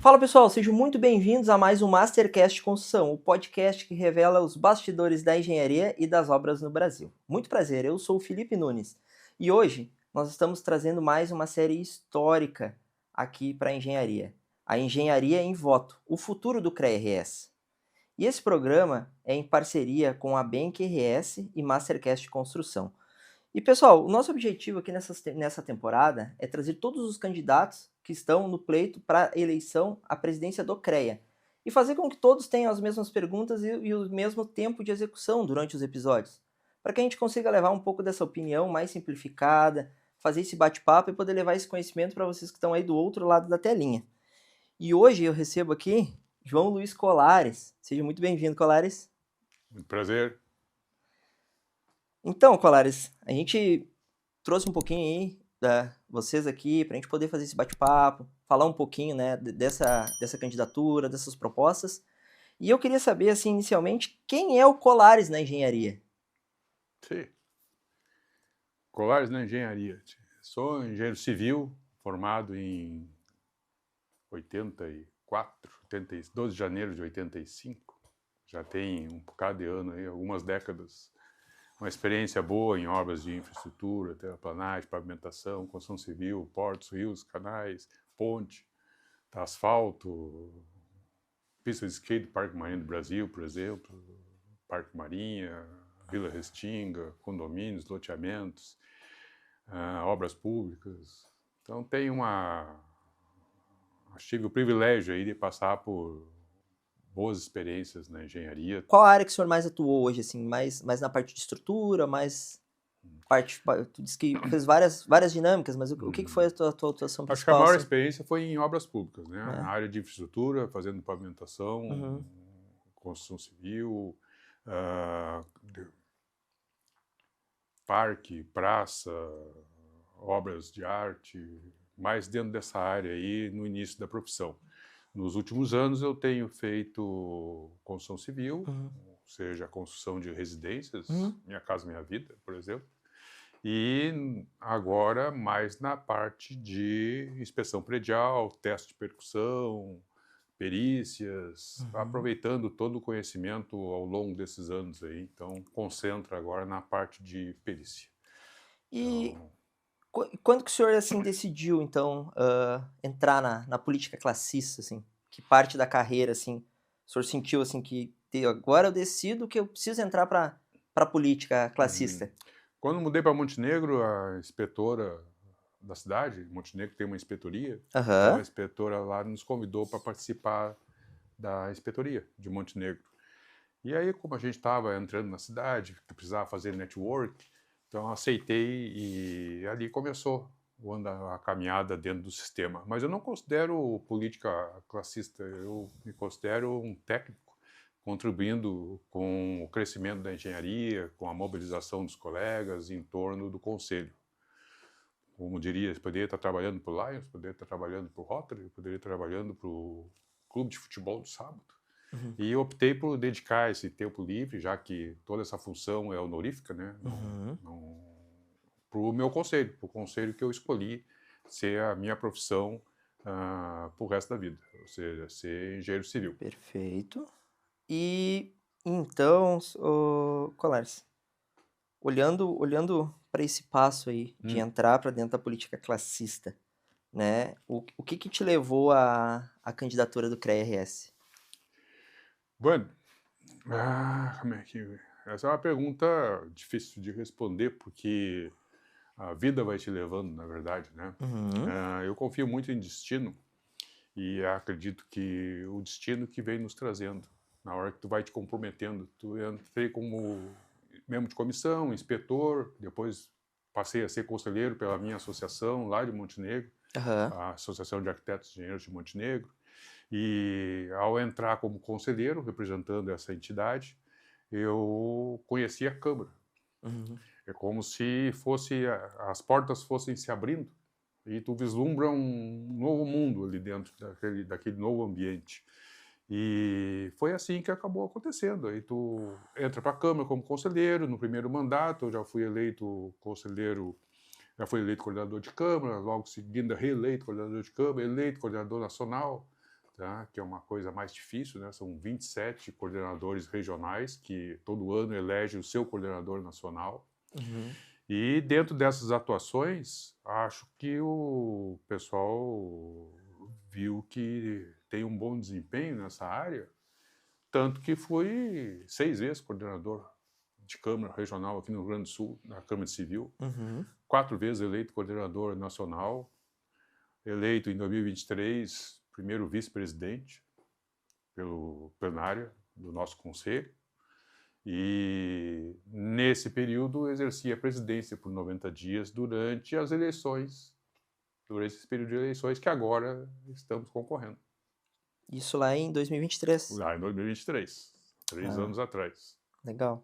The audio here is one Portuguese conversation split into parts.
Fala pessoal, sejam muito bem-vindos a mais um Mastercast Construção, o podcast que revela os bastidores da engenharia e das obras no Brasil. Muito prazer, eu sou o Felipe Nunes e hoje nós estamos trazendo mais uma série histórica aqui para a engenharia em Voto, o futuro do CREA-RS. E esse programa é em parceria com a Bank RS e Mastercast Construção. E pessoal, o nosso objetivo aqui nessa temporada é trazer todos os candidatos que estão no pleito para a eleição à presidência do CREA e fazer com que todos tenham as mesmas perguntas e o mesmo tempo de execução durante os episódios, para que a gente consiga levar um pouco dessa opinião mais simplificada, fazer esse bate-papo e poder levar esse conhecimento para vocês que estão aí do outro lado da telinha. E hoje eu recebo aqui João Luiz Colares. Seja muito bem-vindo, Colares. Muito prazer. Então, Colares, a gente trouxe um pouquinho aí vocês aqui para a gente poder fazer esse bate-papo, falar um pouquinho, né, dessa candidatura, dessas propostas. E eu queria saber, assim, inicialmente, quem é o Colares na engenharia? Sim. Colares na engenharia. Sou engenheiro civil, formado em 12 de janeiro de 85. Já tem um bocado de ano aí, algumas décadas. Uma experiência boa em obras de infraestrutura, terraplanagem, pavimentação, construção civil, portos, rios, canais, ponte, asfalto, pista de skate, Parque Marinha do Brasil, por exemplo, Parque Marinha, Vila Restinga, condomínios, loteamentos, obras públicas. Então tive o privilégio aí de passar por boas experiências na engenharia. Qual a área que o senhor mais atuou hoje, assim, mais na parte de estrutura, tu disse que fez várias dinâmicas, mas o que foi a tua atuação principal? Acho que a maior assim? experiência foi em obras públicas, né? Na área de infraestrutura, fazendo pavimentação, construção civil, parque, praça, obras de arte, mais dentro dessa área aí no início da profissão. Nos últimos anos eu tenho feito construção civil, ou seja, a construção de residências, Minha Casa Minha Vida, por exemplo, e agora mais na parte de inspeção predial, teste de percussão, perícias, aproveitando todo o conhecimento ao longo desses anos aí. Então, concentra agora na parte de perícia. E quando que o senhor, assim, decidiu, então, entrar na política classista, assim? Que parte da carreira, assim, o senhor sentiu, assim, que agora eu decido que eu preciso entrar para a política classista? Quando mudei para Montenegro, a inspetora da cidade, Montenegro tem uma inspetoria, então a inspetora lá nos convidou para participar da inspetoria de Montenegro. E aí, como a gente estava entrando na cidade, que precisava fazer network, então aceitei e ali começou a caminhada dentro do sistema. Mas eu não considero política classista, eu me considero um técnico, contribuindo com o crescimento da engenharia, com a mobilização dos colegas em torno do conselho. Como diria, eu poderia estar trabalhando para o Lions, poderia estar trabalhando para o Rotary, poderia estar trabalhando para o clube de futebol do sábado. E eu optei por dedicar esse tempo livre, já que toda essa função é honorífica, né? Para o meu conselho, para o conselho que eu escolhi ser a minha profissão para o resto da vida, ou seja, ser engenheiro civil. Perfeito. E então, Colares, olhando para esse passo aí de entrar para dentro da política classista, né? O que te levou à candidatura do CREA-RS? Bueno, essa é uma pergunta difícil de responder, porque a vida vai te levando, na verdade, né? Eu confio muito em destino e acredito que o destino que vem nos trazendo, na hora que tu vai te comprometendo. Tu entrei como membro de comissão, inspetor, depois passei a ser conselheiro pela minha associação lá de Montenegro, a Associação de Arquitetos e Engenheiros de Montenegro. E ao entrar como conselheiro, representando essa entidade, eu conheci a Câmara. É como se as portas fossem se abrindo e tu vislumbra um novo mundo ali dentro daquele novo ambiente. E foi assim que acabou acontecendo. Aí tu entra para a Câmara como conselheiro. No primeiro mandato eu já fui eleito conselheiro, já fui eleito coordenador de Câmara, logo seguindo reeleito coordenador de Câmara, eleito coordenador nacional. tá? Que é uma coisa mais difícil, né? São 27 coordenadores regionais que todo ano elegem o seu coordenador nacional. E dentro dessas atuações, acho que o pessoal viu que tem um bom desempenho nessa área, tanto que fui 6 vezes coordenador de Câmara Regional aqui no Rio Grande do Sul, na Câmara de Civil, 4 vezes eleito coordenador nacional, eleito em 2023 primeiro vice-presidente pelo plenário do nosso conselho, e nesse período exerci a presidência por 90 dias durante as eleições, durante esse período de eleições que agora estamos concorrendo. Isso lá em 2023? Lá em 2023, 3 anos atrás. Legal.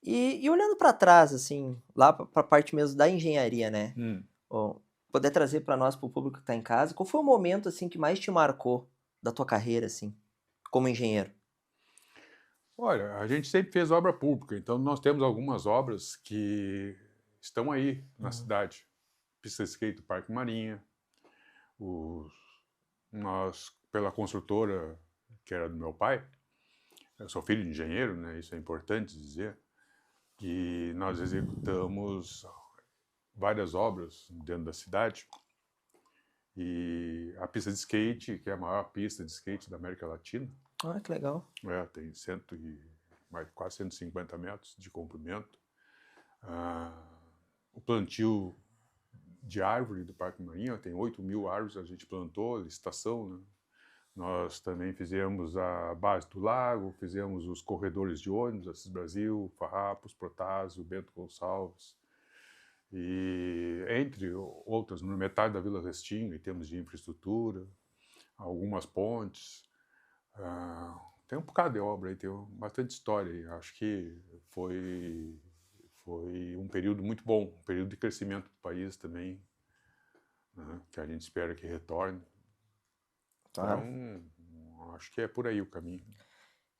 E olhando para trás, assim, lá para a parte mesmo da engenharia, né? Poder trazer para nós, para o público que está em casa, qual foi o momento assim que mais te marcou da tua carreira, assim, como engenheiro? Olha, a gente sempre fez obra pública, então nós temos algumas obras que estão aí na cidade. Pista de skate do Parque Marinha, nós, pela construtora que era do meu pai, eu sou filho de engenheiro, né? Isso é importante dizer, que nós executamos várias obras dentro da cidade. E a pista de skate, que é a maior pista de skate da América Latina. Ah, que legal. Tem quase 150 metros de comprimento. O plantio de árvore do Parque Marinha, tem 8.000 árvores a gente plantou, licitação, né? Nós também fizemos a base do lago, fizemos os corredores de ônibus, Assis Brasil, Farrapos, Protásio, Bento Gonçalves, e entre outras, no metade da Vila Restinga, em termos de infraestrutura, algumas pontes. Tem um bocado de obra aí, tem bastante história aí. Acho que foi um período muito bom, um período de crescimento do país também, né, que a gente espera que retorne. Claro. Então, acho que é por aí o caminho.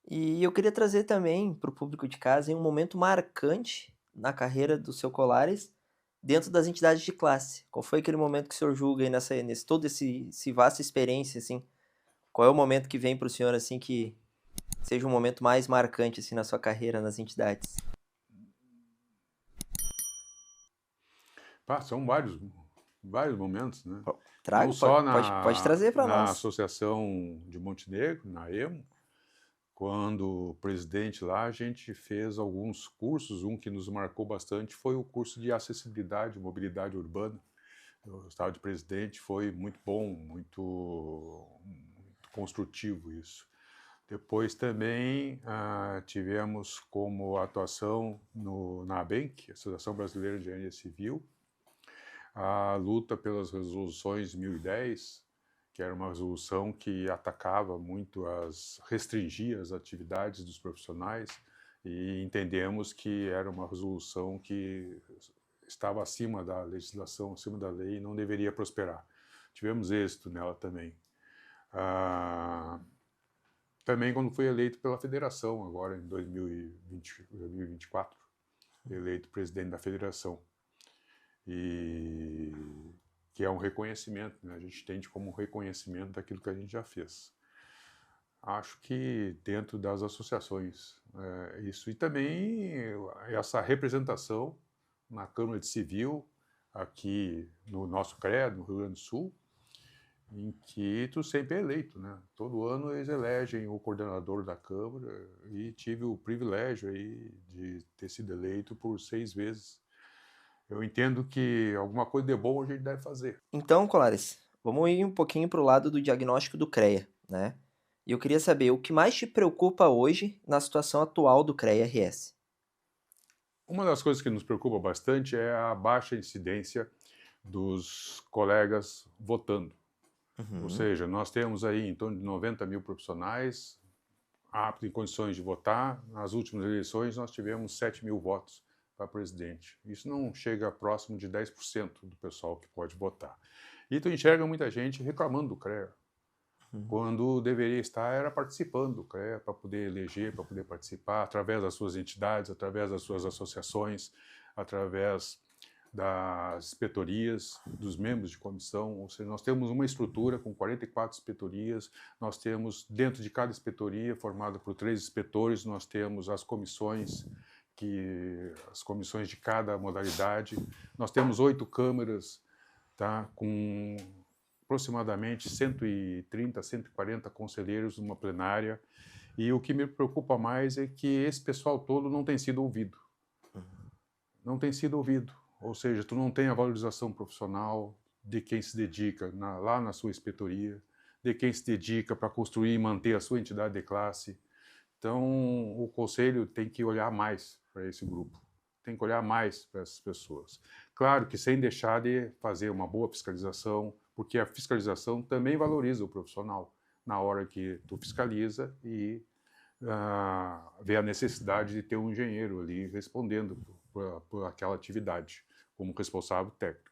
E eu queria trazer também para o público de casa um momento marcante na carreira do seu Colares dentro das entidades de classe. Qual foi aquele momento que o senhor julga aí nesse toda esse vasta experiência, assim? Qual é o momento que vem para o senhor, assim, que seja um momento mais marcante, assim, na sua carreira nas entidades? São vários momentos, né? Traga, não só pode trazer para na nós. Associação de Montenegro, na EMO, quando presidente lá, a gente fez alguns cursos. Um que nos marcou bastante foi o curso de acessibilidade e mobilidade urbana. O estado de presidente foi muito bom, muito construtivo isso. Depois também tivemos como atuação na ABENC, Associação Brasileira de Engenharia Civil, a luta pelas resoluções 1010, que era uma resolução que atacava muito, restringia as atividades dos profissionais, e entendemos que era uma resolução que estava acima da legislação, acima da lei, e não deveria prosperar. Tivemos êxito nela também. Também quando fui eleito pela federação, agora em 2024, eleito presidente da federação. E que é um reconhecimento, né? A gente entende como um reconhecimento daquilo que a gente já fez. Acho que dentro das associações, isso. E também essa representação na Câmara de Civil, aqui no nosso CREA, no Rio Grande do Sul, em que tu sempre é eleito, né? Todo ano eles elegem o coordenador da Câmara, e tive o privilégio aí de ter sido eleito por 6 vezes. Eu entendo que alguma coisa de bom a gente deve fazer. Então, Colares, vamos ir um pouquinho para o lado do diagnóstico do CREA, né? E eu queria saber o que mais te preocupa hoje na situação atual do CREA-RS. Uma das coisas que nos preocupa bastante é a baixa incidência dos colegas votando. Ou seja, nós temos aí em torno de 90 mil profissionais aptos em condições de votar. Nas últimas eleições nós tivemos 7 mil votos para presidente. Isso não chega próximo de 10% do pessoal que pode votar. E tu enxerga muita gente reclamando do CREA, quando deveria estar era participando do CREA para poder eleger, para poder participar, através das suas entidades, através das suas associações, através das inspetorias, dos membros de comissão, ou seja, nós temos uma estrutura com 44 inspetorias, nós temos dentro de cada inspetoria, formada por 3 inspetores, nós temos as comissões de cada modalidade, nós temos 8 câmaras, tá, com aproximadamente 130, 140 conselheiros numa plenária, e o que me preocupa mais é que esse pessoal todo não tem sido ouvido. Não tem sido ouvido. Ou seja, tu não tem a valorização profissional de quem se dedica lá na sua inspetoria, de quem se dedica para construir e manter a sua entidade de classe. Então, o Conselho tem que olhar mais para esse grupo, tem que olhar mais para essas pessoas. Claro que sem deixar de fazer uma boa fiscalização, porque a fiscalização também valoriza o profissional na hora que tu fiscaliza e vê a necessidade de ter um engenheiro ali respondendo por aquela atividade como responsável técnico.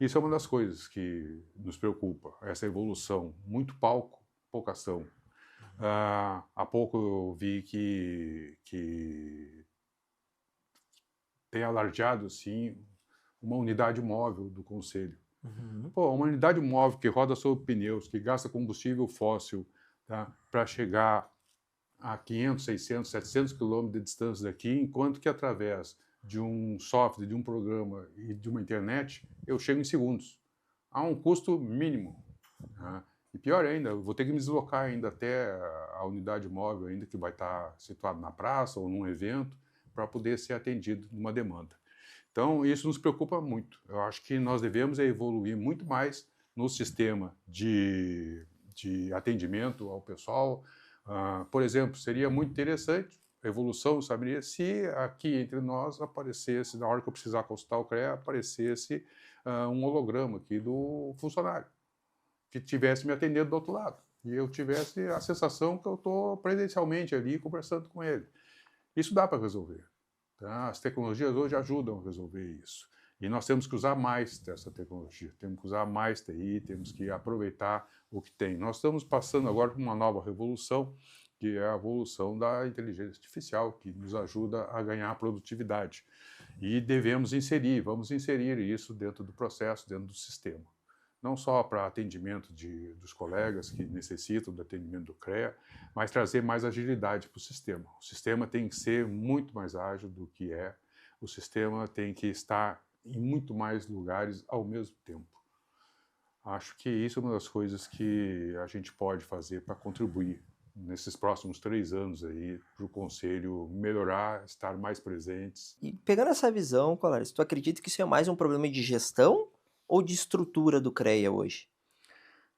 Isso é uma das coisas que nos preocupa, essa evolução, muito pouca ação. Há pouco eu vi que tem alardeado, assim, uma unidade móvel do Conselho. Pô, uma unidade móvel que roda sobre pneus, que gasta combustível fóssil, tá, para chegar a 500, 600, 700 quilômetros de distância daqui, enquanto que através de um software, de um programa e de uma internet, eu chego em segundos. Há um custo mínimo. Né? E pior ainda, eu vou ter que me deslocar ainda até a unidade móvel, ainda que vai estar situado na praça ou num evento, para poder ser atendido numa demanda. Então, isso nos preocupa muito. Eu acho que nós devemos evoluir muito mais no sistema de atendimento ao pessoal. Por exemplo, seria muito interessante a evolução, saberia, se aqui entre nós aparecesse, na hora que eu precisar consultar o CREA, aparecesse um holograma aqui do funcionário, que estivesse me atendendo do outro lado, e eu tivesse a sensação que eu estou presencialmente ali conversando com ele. Isso dá para resolver. Tá? As tecnologias hoje ajudam a resolver isso. E nós temos que usar mais dessa tecnologia, temos que usar mais TI, temos que aproveitar o que tem. Nós estamos passando agora por uma nova revolução, que é a evolução da inteligência artificial, que nos ajuda a ganhar produtividade. E vamos inserir isso dentro do processo, dentro do sistema. Não só para atendimento dos colegas que necessitam do atendimento do CREA, mas trazer mais agilidade para o sistema. O sistema tem que ser muito mais ágil do que é, o sistema tem que estar em muito mais lugares ao mesmo tempo. Acho que isso é uma das coisas que a gente pode fazer para contribuir nesses próximos 3 anos aí para o Conselho melhorar, estar mais presentes. E pegando essa visão, Colares, tu acredita que isso é mais um problema de gestão ou de estrutura do CREA hoje?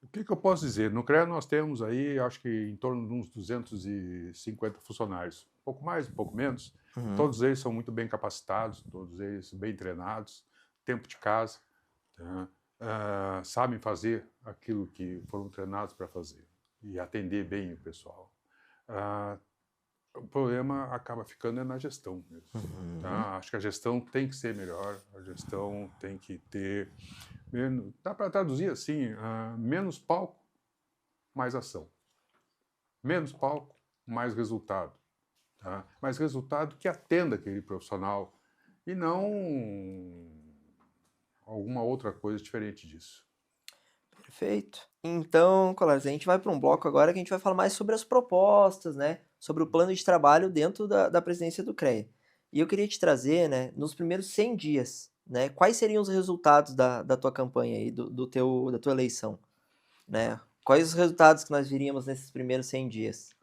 O que eu posso dizer? No CREA nós temos aí, acho que em torno de uns 250 funcionários. Um pouco mais, um pouco menos. Todos eles são muito bem capacitados, todos eles bem treinados, tempo de casa, tá? Sabem fazer aquilo que foram treinados para fazer e atender bem o pessoal. O problema acaba ficando na gestão mesmo. Tá? Acho que a gestão tem que ser melhor, a gestão tem que ter menos, dá para traduzir assim, menos palco, mais ação. Menos palco, mais resultado. Tá? Mais resultado que atenda aquele profissional e não alguma outra coisa diferente disso. Perfeito. Então, Colares, a gente vai para um bloco agora que a gente vai falar mais sobre as propostas, né? Sobre o plano de trabalho dentro da presidência do CREA. E eu queria te trazer, né, nos primeiros 100 dias, né, quais seriam os resultados da tua campanha aí, da tua eleição, né? Quais os resultados que nós viríamos nesses primeiros 100 dias?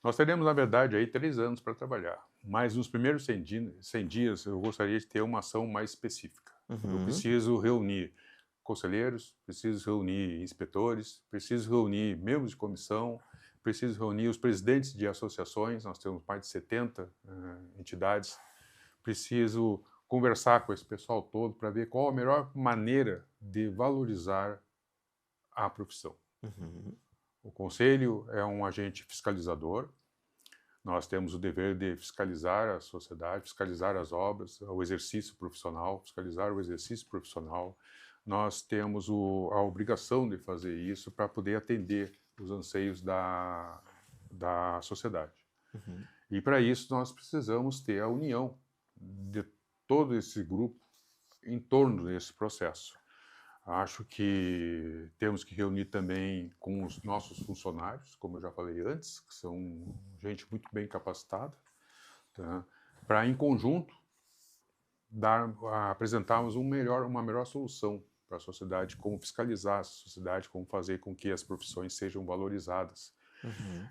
Nós teremos, na verdade, aí 3 anos para trabalhar. Mas nos primeiros 100 dias eu gostaria de ter uma ação mais específica. Eu preciso reunir conselheiros, preciso reunir inspetores, preciso reunir membros de comissão, preciso reunir os presidentes de associações, nós temos mais de 70 entidades, preciso conversar com esse pessoal todo para ver qual a melhor maneira de valorizar a profissão. O Conselho é um agente fiscalizador, nós temos o dever de fiscalizar a sociedade, fiscalizar as obras, o exercício profissional, fiscalizar o exercício profissional. Nós temos a obrigação de fazer isso para poder atender os anseios da sociedade. E para isso nós precisamos ter a união de todo esse grupo em torno desse processo. Acho que temos que reunir também com os nossos funcionários, como eu já falei antes, que são gente muito bem capacitada, tá? Para, em conjunto, apresentarmos uma melhor solução para a sociedade, como fiscalizar a sociedade, como fazer com que as profissões sejam valorizadas.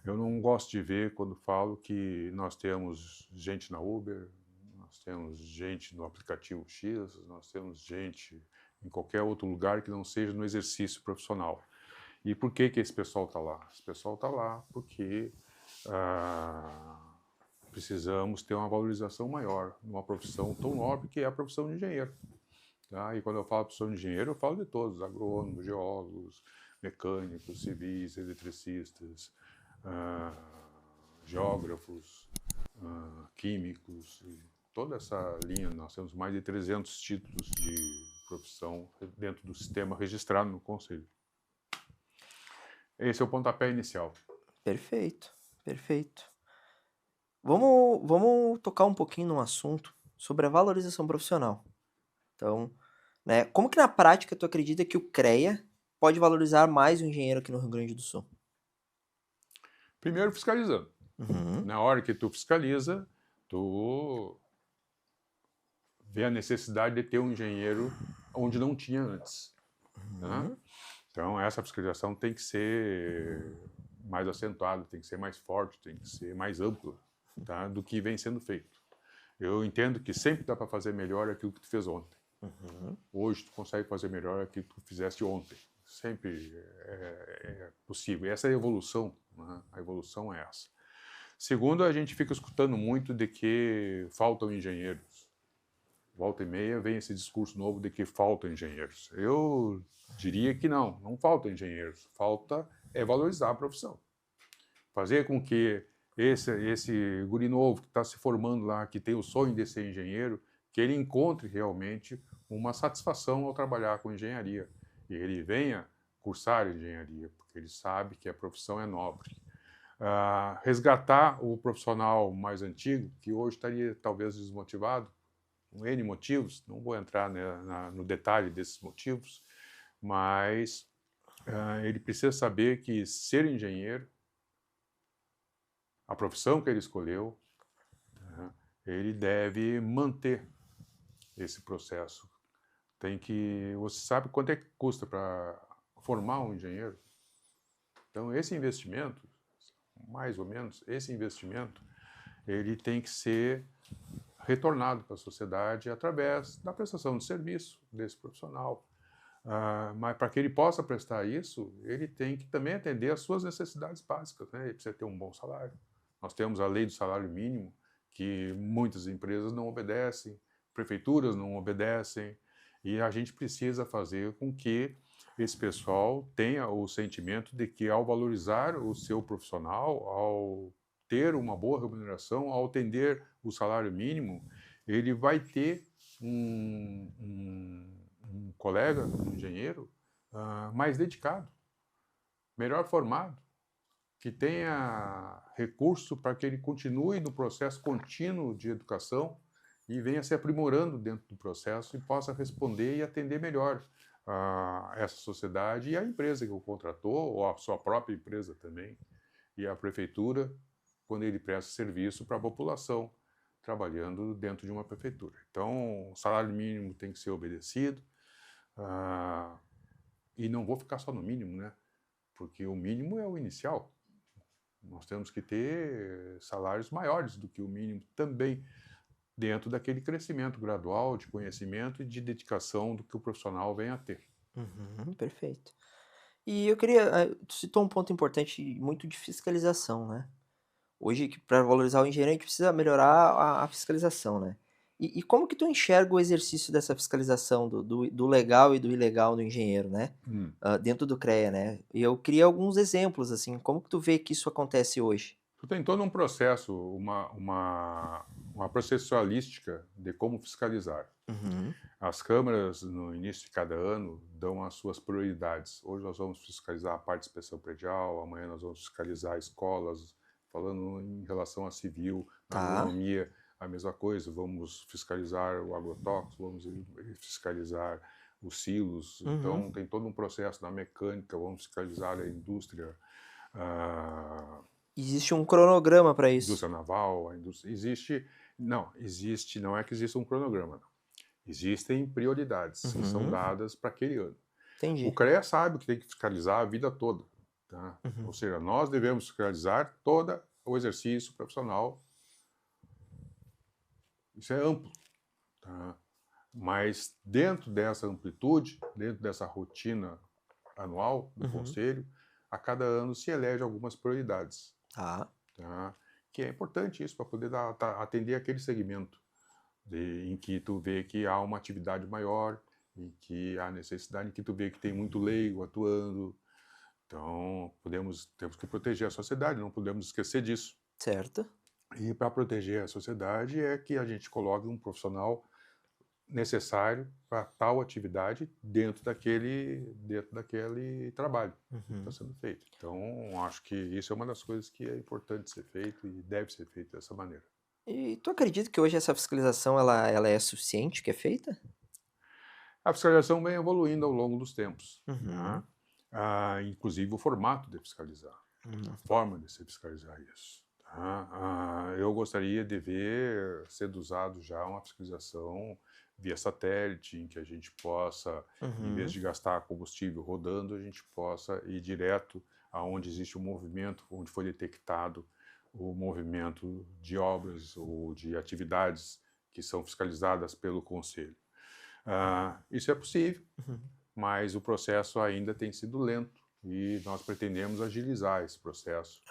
Eu não gosto de ver quando falo que nós temos gente na Uber, nós temos gente no aplicativo X, nós temos gente em qualquer outro lugar que não seja no exercício profissional. E por que esse pessoal está lá? Esse pessoal está lá porque precisamos ter uma valorização maior numa profissão tão nobre que é a profissão de engenheiro. Tá? E quando eu falo profissão de engenheiro, eu falo de todos, agrônomos, geólogos, mecânicos, civis, eletricistas, geógrafos, químicos, toda essa linha. Nós temos mais de 300 títulos de profissão dentro do sistema registrado no Conselho. Esse é o pontapé inicial. Perfeito, perfeito. Vamos tocar um pouquinho num assunto sobre a valorização profissional. Então, né, como que na prática tu acredita que o CREA pode valorizar mais o engenheiro aqui no Rio Grande do Sul? Primeiro, fiscalizando. Na hora que tu fiscaliza, tu vê a necessidade de ter um engenheiro onde não tinha antes. Tá? Então, essa fiscalização tem que ser mais acentuada, tem que ser mais forte, tem que ser mais ampla, tá? Do que vem sendo feito. Eu entendo que sempre dá para fazer melhor aquilo que tu fez ontem. Hoje tu consegue fazer melhor aquilo que tu fizeste ontem. Sempre é possível. E essa é a evolução, né? A evolução é essa. Segundo, a gente fica escutando muito de que faltam engenheiros. Volta e meia vem esse discurso novo de que faltam engenheiros. Eu diria que não faltam engenheiros. Falta é valorizar a profissão. Fazer com que esse guri novo que está se formando lá, que tem o sonho de ser engenheiro, que ele encontre realmente uma satisfação ao trabalhar com engenharia. E ele venha cursar engenharia, porque ele sabe que a profissão é nobre. Resgatar o profissional mais antigo, que hoje estaria talvez desmotivado, com N motivos, não vou entrar no detalhe desses motivos, mas ele precisa saber que ser engenheiro, a profissão que ele escolheu, ele deve manter esse processo. Você sabe quanto é que custa para formar um engenheiro? Então, esse investimento, mais ou menos, ele tem que ser retornado para a sociedade através da prestação de serviço desse profissional. Mas para que ele possa prestar isso, ele tem que também atender às suas necessidades básicas, né? Ele precisa ter um bom salário. Nós temos a lei do salário mínimo, que muitas empresas não obedecem, prefeituras não obedecem, e a gente precisa fazer com que esse pessoal tenha o sentimento de que, ao valorizar o seu profissional, ao ter uma boa remuneração, ao atender o salário mínimo, ele vai ter um colega, um engenheiro, mais dedicado, melhor formado, que tenha recurso para que ele continue no processo contínuo de educação e venha se aprimorando dentro do processo e possa responder e atender melhor essa sociedade e a empresa que o contratou, ou a sua própria empresa também, e a prefeitura, quando ele presta serviço para a população, trabalhando dentro de uma prefeitura. Então, o salário mínimo tem que ser obedecido, e não vou ficar só no mínimo, né? Porque o mínimo é o inicial. Nós temos que ter salários maiores do que o mínimo também, dentro daquele crescimento gradual de conhecimento e de dedicação do que o profissional vem a ter. Perfeito. E eu queria... Tu citou um ponto importante, muito de fiscalização, né? Hoje, para valorizar o engenheiro, a gente precisa melhorar a fiscalização, né? E como que tu enxerga o exercício dessa fiscalização do legal e do ilegal do engenheiro, né? Dentro do CREA, né? E eu queria alguns exemplos, assim, como que tu vê que isso acontece hoje? Tu tem todo um processo, uma processualística de como fiscalizar. As câmaras, no início de cada ano, dão as suas prioridades. Hoje nós vamos fiscalizar a parte de inspeção predial, amanhã nós vamos fiscalizar escolas, falando em relação a civil, agronomia, a mesma coisa, vamos fiscalizar o agrotóxico, vamos fiscalizar os silos, então tem todo um processo na mecânica, vamos fiscalizar a indústria. Existe um cronograma para isso? Indústria naval, a indústria... Não é que exista um cronograma, não. Existem prioridades que são dadas para aquele ano. Entendi. O CREA sabe que tem que fiscalizar a vida toda. Tá? Ou seja, nós devemos fiscalizar todo o exercício profissional. Isso é amplo. Tá? Mas dentro dessa amplitude, dentro dessa rotina anual do Conselho, a cada ano se elege algumas prioridades. Tá? Que é importante isso para poder atender aquele segmento em que tu vê que há uma atividade maior, em que há necessidade, em que tu vê que tem muito leigo atuando. Então, temos que proteger a sociedade, não podemos esquecer disso. Certo. E para proteger a sociedade é que a gente coloque um profissional necessário para tal atividade dentro daquele trabalho que está sendo feito. Então, acho que isso é uma das coisas que é importante ser feito e deve ser feito dessa maneira. E tu acredita que hoje essa fiscalização ela é suficiente, que é feita? A fiscalização vem evoluindo ao longo dos tempos. Né? Inclusive o formato de fiscalizar, a forma de se fiscalizar isso. Tá? Eu gostaria de ver sendo usado já uma fiscalização via satélite, em que a gente possa, em vez de gastar combustível rodando, a gente possa ir direto aonde existe um movimento, onde foi detectado o movimento de obras ou de atividades que são fiscalizadas pelo Conselho. Isso é possível, mas o processo ainda tem sido lento e nós pretendemos agilizar esse processo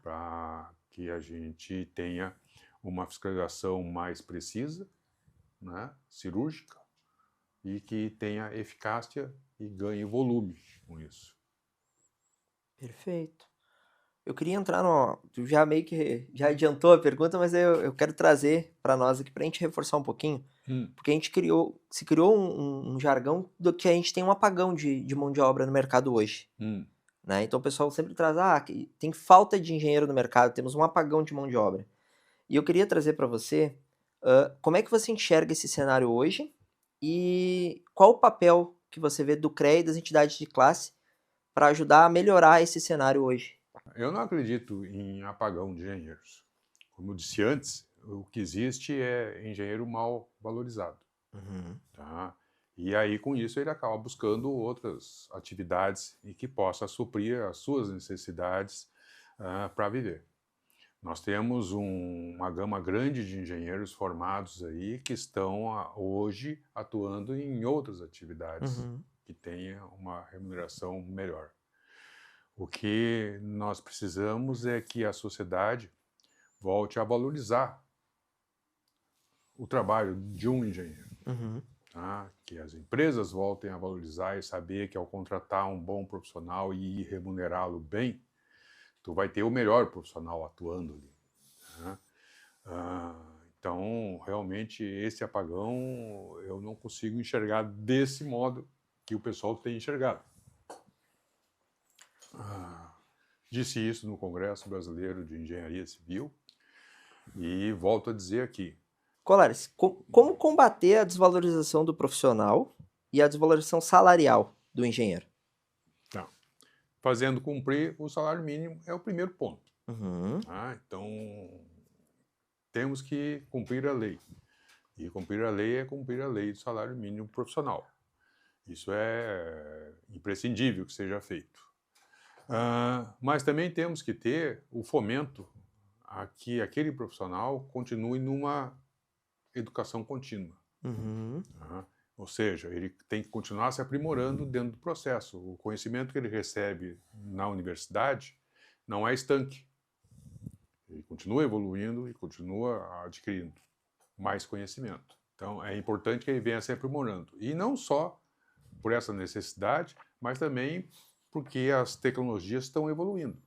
para que a gente tenha uma fiscalização mais precisa, né, cirúrgica, e que tenha eficácia e ganhe volume com isso. Perfeito. Eu queria entrar no... Tu já meio que já adiantou a pergunta, mas eu quero trazer para nós aqui para a gente reforçar um pouquinho, porque a gente se criou um jargão do que a gente tem um apagão de mão de obra no mercado hoje. Né? Então o pessoal sempre traz, tem falta de engenheiro no mercado, temos um apagão de mão de obra. E eu queria trazer para você como é que você enxerga esse cenário hoje e qual o papel que você vê do CREA e das entidades de classe para ajudar a melhorar esse cenário hoje. Eu não acredito em apagão de engenheiros. Como eu disse antes, o que existe é engenheiro mal valorizado. Tá? E aí, com isso, ele acaba buscando outras atividades e que possa suprir as suas necessidades para viver. Nós temos uma gama grande de engenheiros formados aí que estão hoje atuando em outras atividades que tenham uma remuneração melhor. O que nós precisamos é que a sociedade volte a valorizar o trabalho de um engenheiro. Tá? Que as empresas voltem a valorizar e saber que ao contratar um bom profissional e remunerá-lo bem, tu vai ter o melhor profissional atuando ali. Tá? Então, realmente, esse apagão eu não consigo enxergar desse modo que o pessoal tem enxergado. Disse isso no Congresso Brasileiro de Engenharia Civil e volto a dizer aqui. Colares, como combater a desvalorização do profissional e a desvalorização salarial do engenheiro? Tá. Fazendo cumprir o salário mínimo é o primeiro ponto. Então, temos que cumprir a lei. E cumprir a lei é cumprir a lei do salário mínimo profissional. Isso é imprescindível que seja feito. Mas também temos que ter o fomento a que aquele profissional continue numa educação contínua. Ou seja, ele tem que continuar se aprimorando dentro do processo. O conhecimento que ele recebe na universidade não é estanque. Ele continua evoluindo e continua adquirindo mais conhecimento. Então, é importante que ele venha se aprimorando. E não só por essa necessidade, mas também porque as tecnologias estão evoluindo.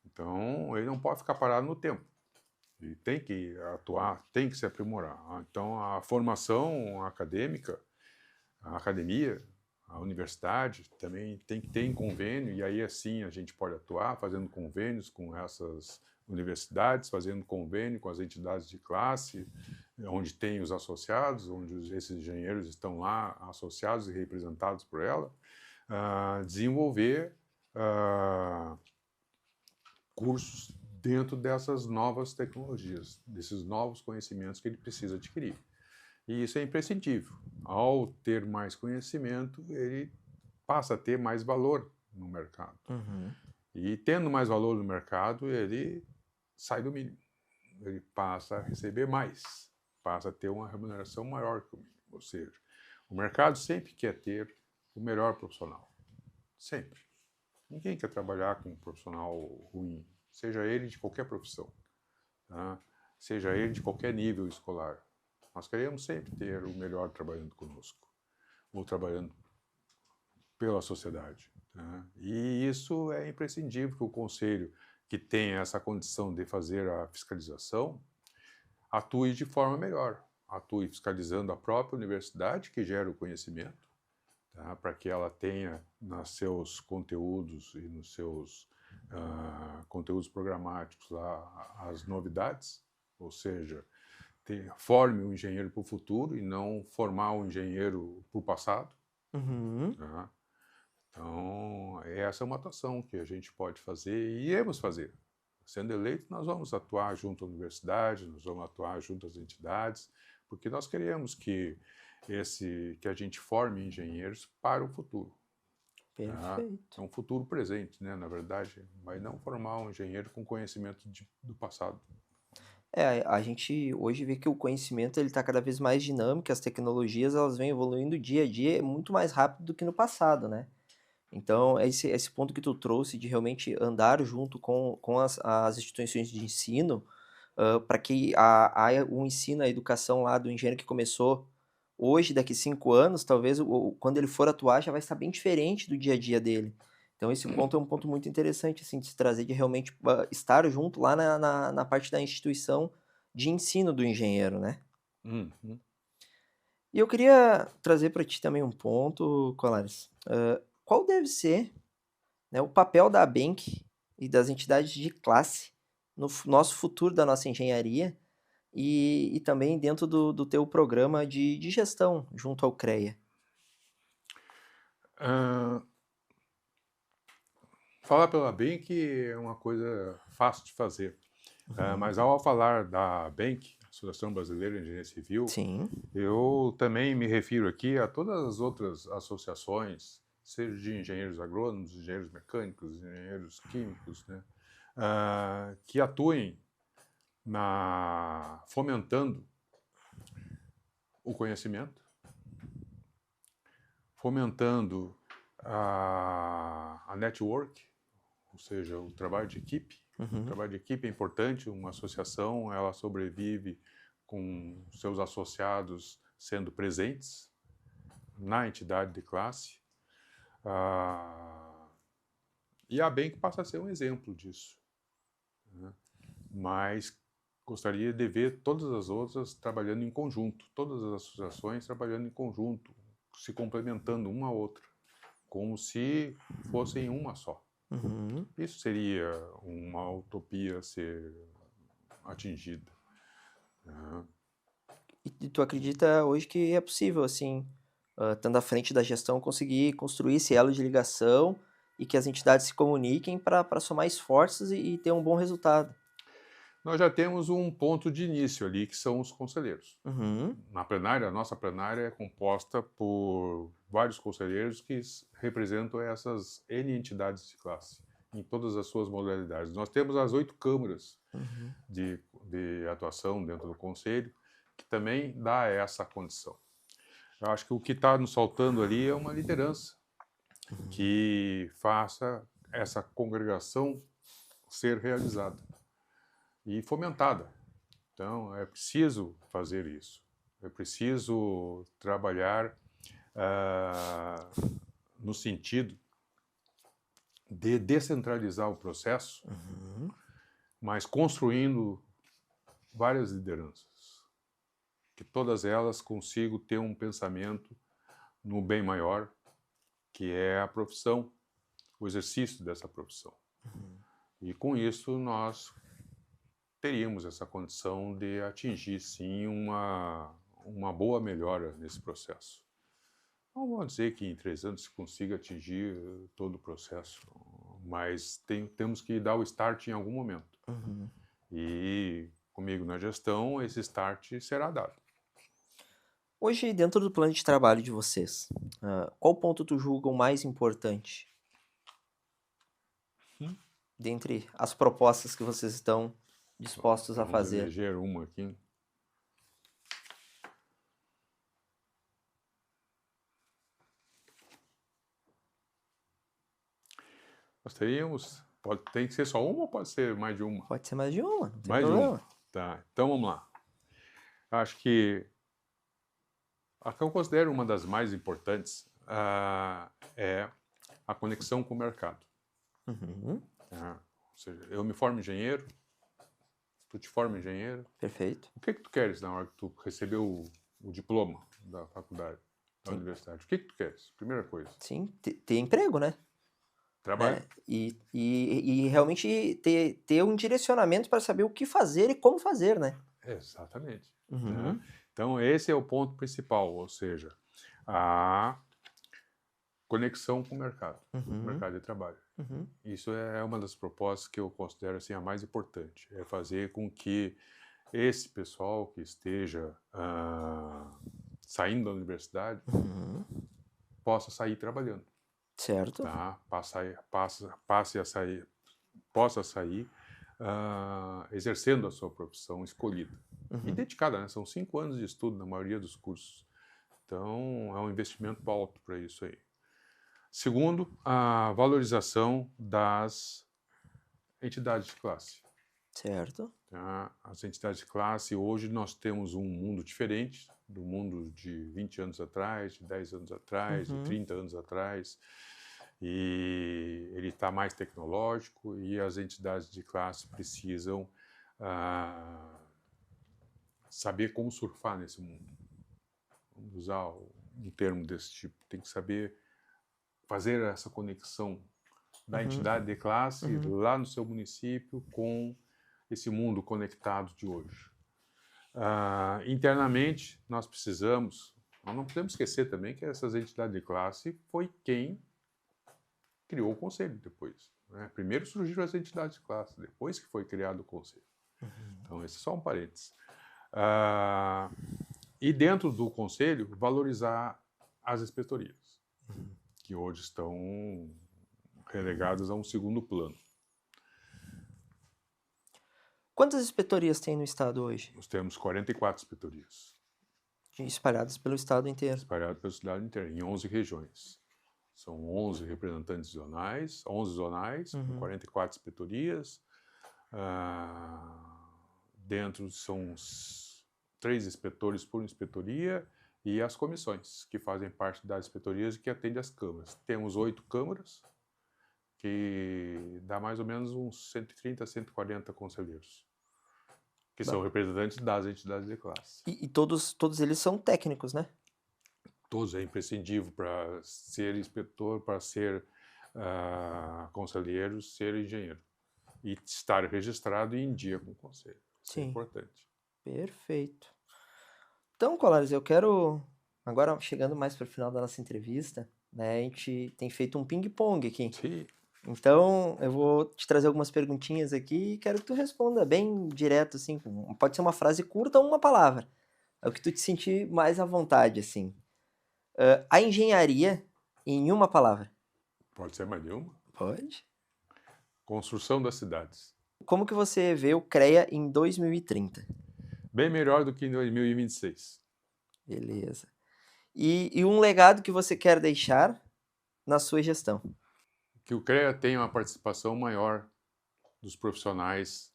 Então, ele não pode ficar parado no tempo. Ele tem que atuar, tem que se aprimorar. Então, a formação acadêmica, a academia, a universidade também tem que ter em convênio, e aí assim a gente pode atuar fazendo convênios com essas universidades, fazendo convênio com as entidades de classe, onde tem os associados, onde esses engenheiros estão lá associados e representados por ela, desenvolver cursos dentro dessas novas tecnologias, desses novos conhecimentos que ele precisa adquirir. E isso é imprescindível. Ao ter mais conhecimento, ele passa a ter mais valor no mercado. Uhum. E tendo mais valor no mercado, ele sai do mínimo. Ele passa a receber mais, passa a ter uma remuneração maior que o mínimo. Ou seja, o mercado sempre quer ter o melhor profissional. Sempre. Ninguém quer trabalhar com um profissional ruim, seja ele de qualquer profissão, tá? Seja ele de qualquer nível escolar. Nós queremos sempre ter o melhor trabalhando conosco, ou trabalhando pela sociedade, tá? E isso é imprescindível que o conselho, que tem essa condição de fazer a fiscalização, atue de forma melhor, atue fiscalizando a própria universidade que gera o conhecimento, tá? Para que ela tenha nos seus conteúdos e nos seus conteúdos programáticos lá as novidades, ou seja, forme um engenheiro para o futuro e não formar um engenheiro para o passado. Uhum. Tá? Então, essa é uma atuação que a gente pode fazer e iremos fazer. Sendo eleito, nós vamos atuar junto à universidade, nós vamos atuar junto às entidades, porque nós queremos que a gente forme engenheiros para o futuro. Perfeito. Tá? É um futuro presente, né, na verdade, mas não formar um engenheiro com conhecimento do passado. A gente hoje vê que o conhecimento ele está cada vez mais dinâmico, as tecnologias elas vêm evoluindo dia a dia muito mais rápido do que no passado, né? Então, esse ponto que tu trouxe de realmente andar junto com as instituições de ensino, para que o ensino, a educação lá do engenheiro que começou hoje, daqui 5 anos, talvez quando ele for atuar já vai estar bem diferente do dia a dia dele. Então, esse ponto é um ponto muito interessante, assim, de se trazer, de realmente estar junto lá na parte da instituição de ensino do engenheiro, né? Uhum. E eu queria trazer para ti também um ponto, Colares. Qual deve ser, né, o papel da ABENC e das entidades de classe no nosso futuro da nossa engenharia e também dentro do teu programa de gestão junto ao CREA? Falar pela BENC é uma coisa fácil de fazer, mas ao falar da BENC, Associação Brasileira de Engenharia Civil, Sim. eu também me refiro aqui a todas as outras associações, seja de engenheiros agrônomos, engenheiros mecânicos, engenheiros químicos, né, que atuem fomentando o conhecimento, fomentando a network, ou seja, o trabalho de equipe. Uhum. O trabalho de equipe é importante, uma associação ela sobrevive com seus associados sendo presentes na entidade de classe. E a BENC passa a ser um exemplo disso, né? Mas gostaria de ver todas as outras trabalhando em conjunto, todas as associações trabalhando em conjunto, se complementando uma a outra, como se fossem uma só. Uhum. Isso seria uma utopia a ser atingida. E tu acredita hoje que é possível, assim, estando à frente da gestão, conseguir construir esse elo de ligação e que as entidades se comuniquem para somar esforços e ter um bom resultado? Nós já temos um ponto de início ali, que são os conselheiros. Uhum. Na plenária, a nossa plenária é composta por vários conselheiros que representam essas N entidades de classe, em todas as suas modalidades. Nós temos as 8 câmaras de atuação dentro do conselho, que também dá essa condição. Eu acho que o que está nos faltando ali é uma liderança que faça essa congregação ser realizada e fomentada. Então, é preciso fazer isso. É preciso trabalhar no sentido de descentralizar o processo, mas construindo várias lideranças, que todas elas consigam ter um pensamento no bem maior, que é a profissão, o exercício dessa profissão. E com isso nós teríamos essa condição de atingir, sim, uma boa melhora nesse processo. Não vou dizer que em 3 anos se consiga atingir todo o processo, mas temos que dar o start em algum momento. E comigo na gestão, esse start será dado. Hoje, dentro do plano de trabalho de vocês, qual ponto tu julga o mais importante? Dentre as propostas que vocês estão dispostos a fazer. Vamos eleger uma aqui. Nós teríamos... Tem que ser só uma ou pode ser mais de uma? Pode ser mais de uma, não tem mais problema. De uma. Tá, então vamos lá. Acho que a que eu considero uma das mais importantes é a conexão com o mercado. Ou seja, eu me formo engenheiro, tu te forma engenheiro. Perfeito. O que tu queres na hora que tu recebeu o diploma da faculdade, da universidade? O que tu queres? Primeira coisa. Sim, ter emprego, né? Trabalho. Né? E realmente ter um direcionamento para saber o que fazer e como fazer, né? Exatamente. Né? Então, esse é o ponto principal, ou seja, a conexão com o mercado de trabalho. Isso é uma das propostas que eu considero assim, a mais importante, é fazer com que esse pessoal que esteja saindo da universidade possa sair trabalhando. Certo. Tá? Possa sair exercendo a sua profissão escolhida. E dedicada, né? São 5 anos de estudo na maioria dos cursos. Então, é um investimento alto para isso aí. Segundo, a valorização das entidades de classe. Certo. Tá? As entidades de classe, hoje nós temos um mundo diferente do mundo de 20 anos atrás, de 10 anos atrás, de 30 anos atrás. E ele está mais tecnológico e as entidades de classe precisam saber como surfar nesse mundo. Vamos usar um termo desse tipo. Tem que saber fazer essa conexão da entidade de classe lá no seu município com esse mundo conectado de hoje. Internamente, nós não podemos esquecer também que essas entidades de classe foi quem criou o conselho depois. Né? Primeiro surgiram as entidades de classe, depois que foi criado o conselho. Então, esse é só um parênteses. E dentro do conselho, valorizar as inspetorias, que hoje estão relegadas a um segundo plano. Quantas inspetorias tem no estado hoje? Nós temos 44 inspetorias. Espalhadas pelo estado inteiro. Espalhadas pelo estado inteiro, em 11 regiões. São 11 representantes zonais, 11 zonais, 44 inspetorias. Dentro são 3 inspetores por inspetoria e as comissões, que fazem parte das inspetorias e que atendem às câmaras. Temos 8 câmaras, que dá mais ou menos uns 130 a 140 conselheiros, que são representantes das entidades de classe. E todos eles são técnicos, né? Todos é imprescindível para ser inspetor, para ser conselheiro, ser engenheiro. E estar registrado e em dia com o conselho. Isso é importante. Perfeito. Então, Colares, eu quero, agora chegando mais para o final da nossa entrevista, né, a gente tem feito um ping-pong aqui. Sim. Então, eu vou te trazer algumas perguntinhas aqui e quero que tu responda bem direto, assim, pode ser uma frase curta ou uma palavra. É o que tu te sentir mais à vontade, assim. A engenharia, em uma palavra. Pode ser mais de uma? Pode. Construção das cidades. Como que você vê o CREA em 2030? Bem melhor do que em 2026. Beleza. E um legado que você quer deixar na sua gestão? Que o CREA tenha uma participação maior dos profissionais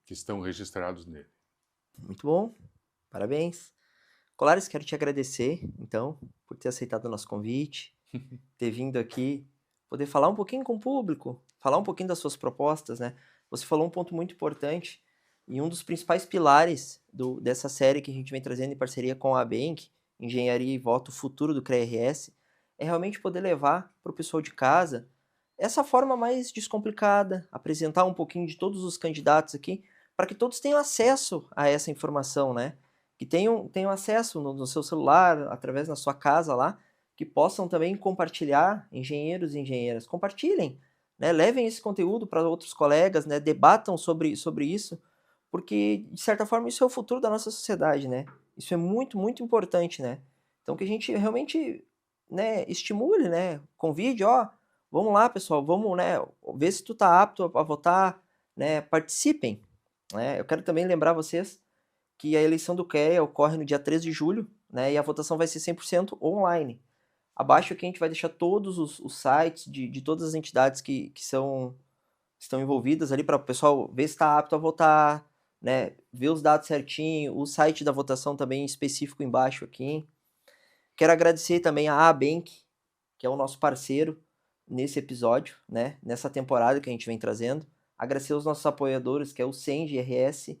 que estão registrados nele. Muito bom. Parabéns. Colares, quero te agradecer, então, por ter aceitado o nosso convite, ter vindo aqui, poder falar um pouquinho com o público, falar um pouquinho das suas propostas, né? Você falou um ponto muito importante e um dos principais pilares dessa série que a gente vem trazendo em parceria com a ABENC, Engenharia e Voto Futuro do CREA-RS, é realmente poder levar para o pessoal de casa essa forma mais descomplicada, apresentar um pouquinho de todos os candidatos aqui, para que todos tenham acesso a essa informação, né? Que tenham acesso no seu celular, através da sua casa lá, que possam também compartilhar, engenheiros e engenheiras, compartilhem, né? Levem esse conteúdo para outros colegas, né? Debatam sobre isso, porque, de certa forma, isso é o futuro da nossa sociedade, né? Isso é muito, muito importante, né? Então, que a gente realmente, né, estimule, né? Convide, ó, vamos lá, pessoal, vamos, né, ver se tu tá apto a votar, né? Participem, né? Eu quero também lembrar vocês que a eleição do CREA ocorre no dia 13 de julho, né? E a votação vai ser 100% online. Abaixo aqui a gente vai deixar todos os sites de todas as entidades que estão envolvidas ali para o pessoal ver se está apto a votar, né? Ver os dados certinho, o site da votação também específico embaixo aqui. Quero agradecer também a Abank, que é o nosso parceiro nesse episódio, né? Nessa temporada que a gente vem trazendo. Agradecer os nossos apoiadores, que é o Senge RS,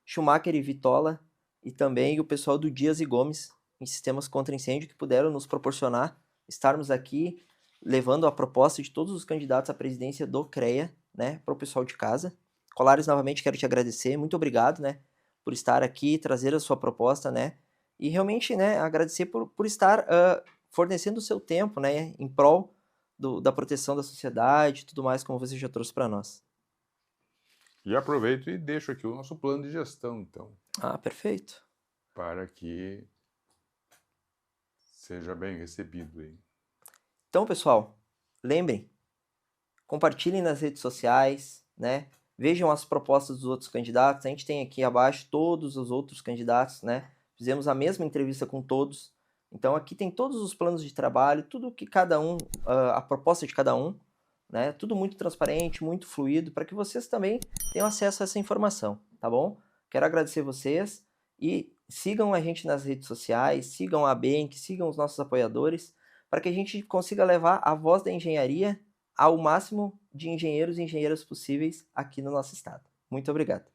Schumacher e Vitola, e também o pessoal do Dias e Gomes, em sistemas contra incêndio, que puderam nos proporcionar estarmos aqui levando a proposta de todos os candidatos à presidência do CREA, né, para o pessoal de casa. Colares, novamente quero te agradecer, muito obrigado, né, por estar aqui, trazer a sua proposta, né, e realmente, né, agradecer por estar fornecendo o seu tempo, né, em prol da proteção da sociedade e tudo mais, como você já trouxe para nós. E aproveito e deixo aqui o nosso plano de gestão, então. Ah, perfeito. Para que seja bem recebido aí. Então, pessoal, lembrem, compartilhem nas redes sociais, né? Vejam as propostas dos outros candidatos. A gente tem aqui abaixo todos os outros candidatos, né? Fizemos a mesma entrevista com todos. Então, aqui tem todos os planos de trabalho, tudo que cada um, a proposta de cada um, né? Tudo muito transparente, muito fluido, para que vocês também tenham acesso a essa informação, tá bom? Quero agradecer vocês e sigam a gente nas redes sociais, sigam a Bank, sigam os nossos apoiadores, para que a gente consiga levar a voz da engenharia ao máximo de engenheiros e engenheiras possíveis aqui no nosso estado. Muito obrigado.